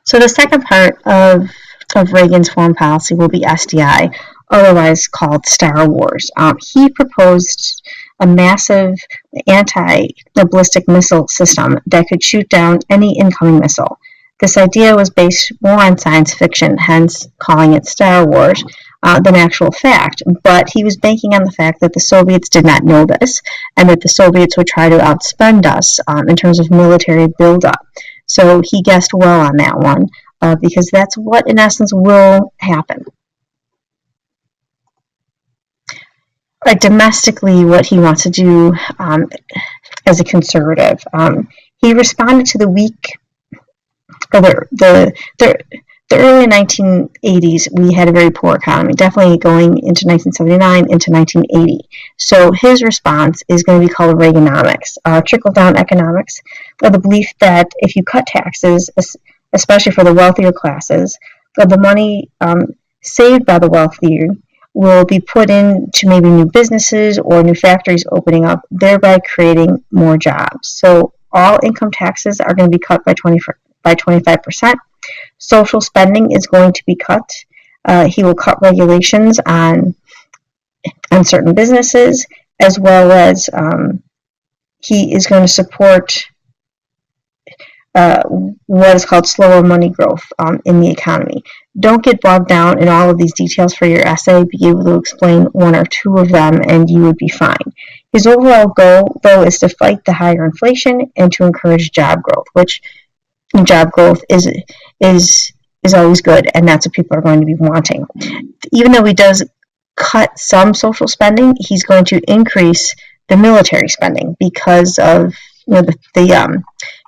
So the second part of Reagan's foreign policy will be SDI, otherwise called Star Wars. He proposed a massive anti-ballistic missile system that could shoot down any incoming missile. This idea was based more on science fiction, hence calling it Star Wars, than actual fact. But he was banking on the fact that the Soviets did not know this, and that the Soviets would try to outspend us in terms of military buildup. So he guessed well on that one, because that's what, in essence, will happen. Right, domestically, what he wants to do as a conservative, he responded to the weak, or the early 1980s. We had a very poor economy, definitely going into 1979 into 1980. So his response is going to be called Reaganomics, trickle-down economics, or the belief that if you cut taxes, especially for the wealthier classes, the money saved by the wealthier will be put into maybe new businesses or new factories opening up, thereby creating more jobs. So all income taxes are going to be cut by 25%. Social spending is going to be cut. He will cut regulations on certain businesses, as well as he is going to support what is called slower money growth in the economy. Don't get bogged down in all of these details for your essay. Be able to explain one or two of them, and you would be fine. His overall goal, though, is to fight the higher inflation and to encourage job growth, which job growth is always good, and that's what people are going to be wanting. Even though he does cut some social spending, he's going to increase the military spending because of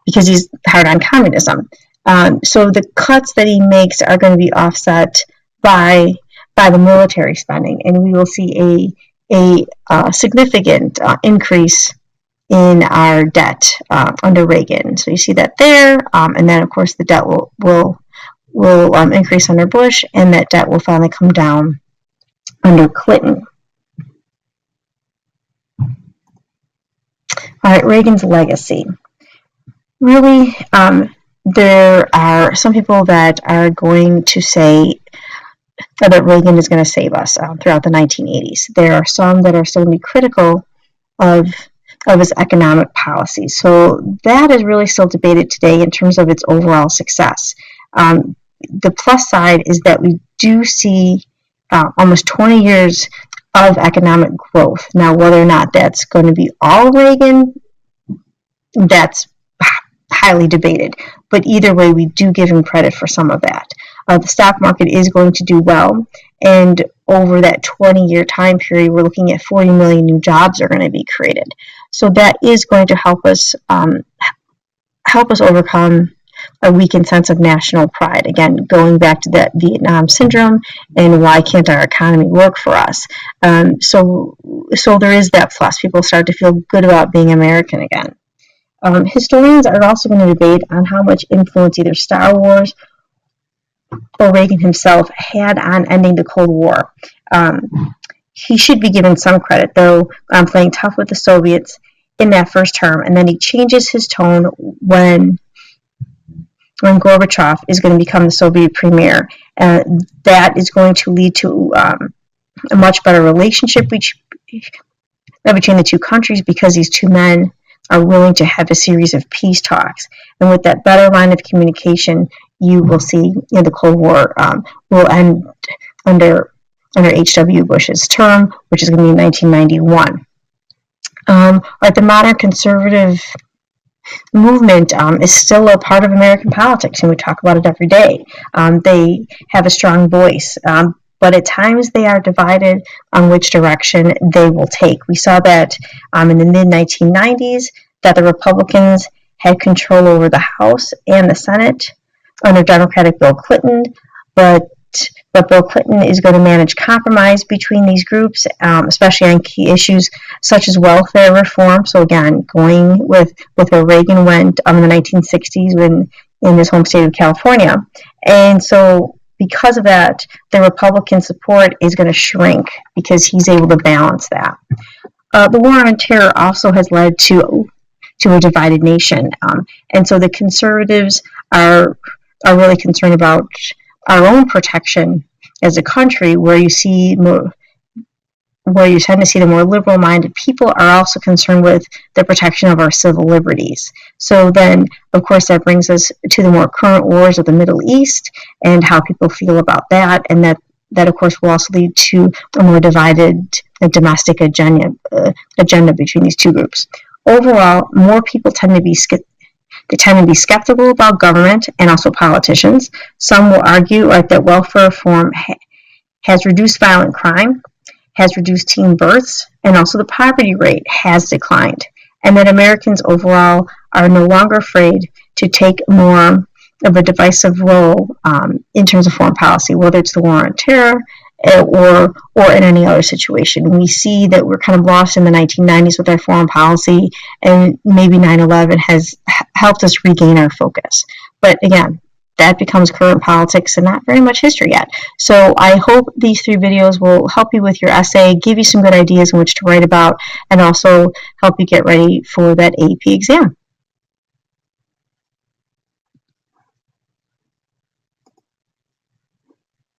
because he's hard on communism. So the cuts that he makes are going to be offset by the military spending, and we will see a significant increase in our debt under Reagan. So you see that there, and then of course the debt will increase under Bush, and that debt will finally come down under Clinton. All right, Reagan's legacy. Really, there are some people that are going to say that Reagan is going to save us throughout the 1980s. There are some that are still going to be critical of his economic policy. So that is really still debated today in terms of its overall success. The plus side is that we do see almost 20 years of economic growth. Now, whether or not that's going to be all Reagan, that's highly debated. But either way, we do give him credit for some of that. The stock market is going to do well, and over that 20-year time period, we're looking at 40 million new jobs are going to be created. So that is going to help us overcome a weakened sense of national pride. Again, going back to that Vietnam syndrome and why can't our economy work for us? So there is that plus. People start to feel good about being American again. Historians are also going to debate on how much influence either Star Wars or Reagan himself had on ending the Cold War. He should be given some credit, though, on playing tough with the Soviets in that first term, and then he changes his tone when Gorbachev is going to become the Soviet premier. That is going to lead to a much better relationship between the two countries, because these two men are willing to have a series of peace talks. And with that better line of communication, you will see the Cold War will end under H.W. Bush's term, which is going to be 1991. The modern conservative movement is still a part of American politics, and we talk about it every day. They have a strong voice, but at times they are divided on which direction they will take. We saw that in the mid-1990s, that the Republicans had control over the House and the Senate under Democratic Bill Clinton, but Bill Clinton is going to manage compromise between these groups, especially on key issues such as welfare reform. So again, going with where Reagan went in the 1960s in his home state of California. And so because of that, the Republican support is going to shrink because he's able to balance that. The war on terror also has led to a divided nation. And so the conservatives are are really concerned about our own protection as a country, where you tend to see the more liberal-minded people are also concerned with the protection of our civil liberties. So then, of course, that brings us to the more current wars of the Middle East and how people feel about that, and that of course, will also lead to a more divided domestic agenda between these two groups. Overall, more people tend to be skeptical about government and also politicians. Some will argue that welfare reform has reduced violent crime, has reduced teen births, and also the poverty rate has declined, and that Americans overall are no longer afraid to take more of a divisive role in terms of foreign policy, whether it's the war on terror or in any other situation. We see that we're kind of lost in the 1990s with our foreign policy, and maybe 9/11 has helped us regain our focus. But again, that becomes current politics and not very much history yet. So I hope these 3 videos will help you with your essay, give you some good ideas in which to write about, and also help you get ready for that AP exam.